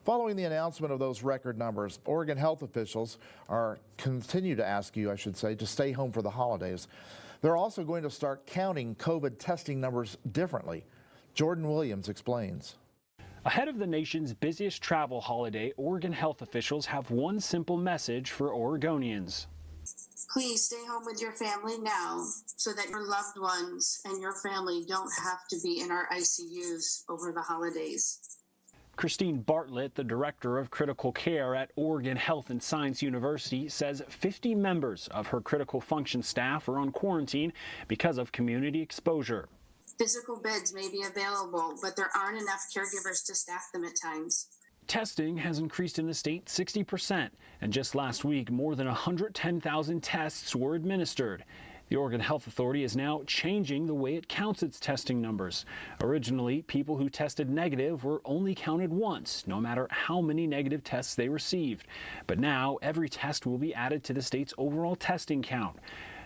Following the announcement of those record numbers, Oregon health officials continue to ask you, to stay home for the holidays. They're also going to start counting COVID testing numbers differently. Jordan Williams explains. Ahead of the nation's busiest travel holiday, Oregon health officials have one simple message for Oregonians. Please stay home with your family now so that your loved ones and your family don't have to be in our ICUs over the holidays. Christine Bartlett, the director of critical care at Oregon Health and Science University, says 50 members of her critical function staff are on quarantine because of community exposure. Physical beds may be available, but there aren't enough caregivers to staff them at times. Testing has increased in the state 60%, and just last week, more than 110,000 tests were administered. The Oregon Health Authority is now changing the way it counts its testing numbers. Originally, people who tested negative were only counted once, no matter how many negative tests they received. But now, every test will be added to the state's overall testing count.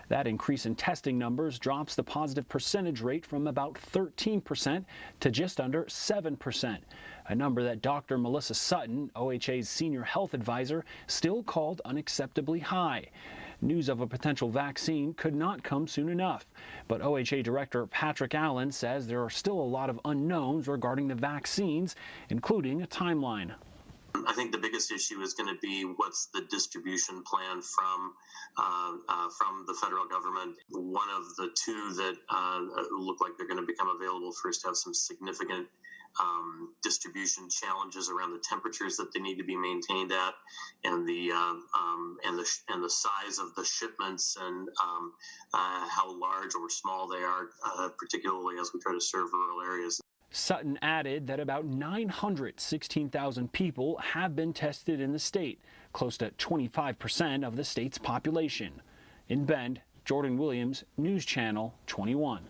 That increase in testing numbers drops the positive percentage rate from about 13% to just under 7%, a number that Dr. Melissa Sutton, OHA's senior health advisor, still called unacceptably high. News of a potential vaccine could not come soon enough, but OHA Director Patrick Allen says there are still a lot of unknowns regarding the vaccines, including a timeline. I think the biggest issue is going to be what's the distribution plan from the federal government. One of the two that look like they're going to become available first have some significant distribution challenges around the temperatures that they need to be maintained at, and the size of the shipments, and how large or small they are, particularly as we try to serve rural areas. Sutton added that about 916,000 people have been tested in the state, close to 25% of the state's population. In Bend, Jordan Williams, News Channel 21.